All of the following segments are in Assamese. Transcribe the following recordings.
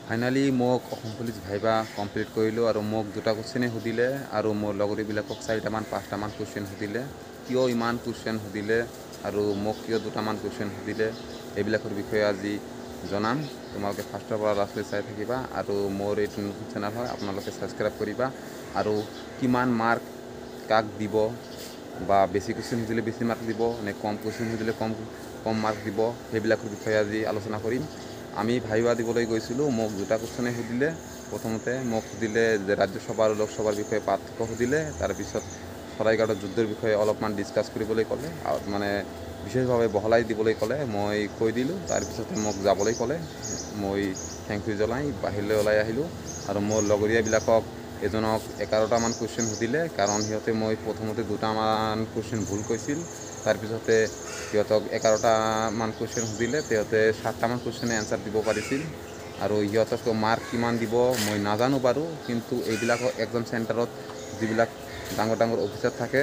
ফাইনালি মোক অসম পুলিচ ভাইবা কমপ্লিট কৰিলোঁ আৰু মোক দুটা কুৱেশ্যনেই সুধিলে আৰু মোৰ লগৰীবিলাকক 4টামান 5টামান কুৱেশ্যন সুধিলে। কিয় ইমান কুৱেশ্যন সুধিলে আৰু মোক কিয় দুটামান কুৱেশ্যন সুধিলে এইবিলাকৰ বিষয়ে আজি জনাম। তোমালোকে ফাৰ্ষ্টৰ পৰা লাষ্টলৈ চাই থাকিবা আৰু মোৰ এইটো নতুন চেনেল হয়, আপোনালোকে ছাবস্ক্ৰাইব কৰিবা। আৰু কিমান মাৰ্ক কাক দিব বা বেছি কুৱেশ্যন সুধিলে বেছি মাৰ্ক দিব নে কম কুৱেশ্যন সুধিলে কম মাৰ্ক দিব সেইবিলাকৰ বিষয়ে আজি আলোচনা কৰিম। আমি ভাইবা দিবলৈ গৈছিলোঁ, মোক দুটা কুৱেশ্যনে সুধিলে। প্ৰথমতে মোক সুধিলে যে ৰাজ্যসভা আৰু লোকসভাৰ বিষয়ে পাৰ্থক্য সুধিলে, তাৰপিছত শৰাইঘাটৰ যুদ্ধৰ বিষয়ে অলপমান ডিছকাছ কৰিবলৈ ক'লে, মানে বিশেষভাৱে বহলাই দিবলৈ ক'লে। মই কৈ দিলোঁ, তাৰপিছতে মোক যাবলৈ ক'লে। মই থেংক ইউ জনাই বাহিৰলৈ ওলাই আহিলোঁ আৰু মোৰ লগৰীয়াবিলাকক এজনক 11টামান কুৱেশ্যন সুধিলে, কাৰণ সিহঁতে মই প্ৰথমতে দুটামান কুৱেশ্যন ভুল কৈছিল। তাৰপিছতে সিহঁতক 11টামান কুৱেশ্যন সুধিলে, সিহঁতে 7টামান কুৱেশ্যনে এনচাৰ দিব পাৰিছিল। আৰু সিহঁতক মাৰ্ক কিমান দিব মই নাজানো বাৰু, কিন্তু এইবিলাকৰ এক্সাম চেণ্টাৰত যিবিলাক ডাঙৰ ডাঙৰ অফিচাৰ থাকে,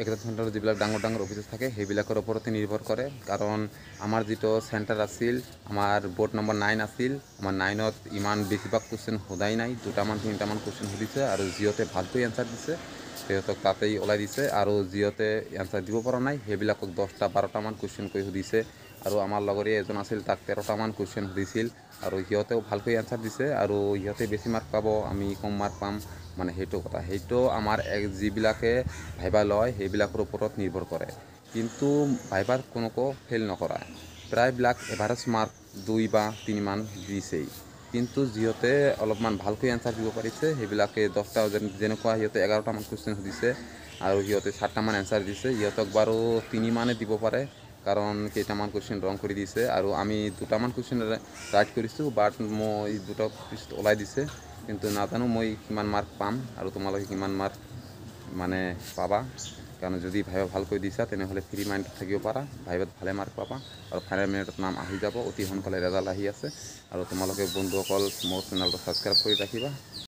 এক্সাম চেণ্টাৰত যিবিলাক ডাঙৰ ডাঙৰ অফিচাৰ থাকে সেইবিলাকৰ ওপৰতে নিৰ্ভৰ কৰে। কাৰণ আমাৰ যিটো চেণ্টাৰ আছিল, আমাৰ বৰ্ড নম্বৰ 9 আছিল। আমাৰ 9ত ইমান বেছিভাগ কুৱেশ্যন সোধাই নাই, 2টামান 3টামান কুৱেশ্যন সুধিছে আৰু যিহঁতে ভালকৈ এনচাৰ দিছে সিহঁতক তাতেই ওলাই দিছে, আৰু যিহঁতে এনচাৰ দিব পৰা নাই সেইবিলাকক 10টা 12টামান কুৱেশ্যনকৈ সুধিছে। আৰু আমাৰ লগৰীয়া এজন আছিল, তাক 13টামান কুৱেশ্যন সুধিছিল আৰু সিহঁতেও ভালকৈ এনচাৰ দিছে। আৰু সিহঁতে বেছি মাৰ্ক পাব, আমি কম মাৰ্ক পাম, মানে সেইটো কথা। সেইটো আমাৰ যিবিলাকে ভাইবা লয় সেইবিলাকৰ ওপৰত নিৰ্ভৰ কৰে। কিন্তু ভাইবাত কোনোকো ফেইল নকৰায়, প্ৰায়বিলাক এভাৰেজ মাৰ্ক 2 বা 3মান দিছেই। কিন্তু যিহঁতে অলপমান ভালকৈ এনচাৰ দিব পাৰিছে সেইবিলাকে 10টা যেনেকুৱা সিহঁতে 11টামান কুৱেশ্যন সুধিছে আৰু সিহঁতে 7টামান এনচাৰ দিছে, সিহঁতক বাৰু 3মানে দিব পাৰে, কাৰণ কেইটামান কুৱেশ্যন ৰং কৰি দিছে। আৰু আমি 2টামান কুৱেশ্যন ৰাইট কৰিছোঁ, বাট মই 2টা পিছত ওলাই দিছে। কিন্তু নাজানো মই কিমান মাৰ্ক পাম আৰু তোমালোকে কিমান মাৰ্ক মানে পাবা। কাৰণ যদি ভাইবা ভালকৈ দিছা তেনেহ'লে ফ্ৰী মাইণ্ডত থাকিব পাৰা, ভাইবাত ভালে মাৰ্ক পাবা আৰু ফাইনেল মিনিটত নাম আহি যাব। অতি সোনকালে ৰেজাল্ট আহি আছে আৰু তোমালোকে বন্ধুসকল মোৰ চেনেলটো ছাবস্ক্ৰাইব কৰি ৰাখিবা।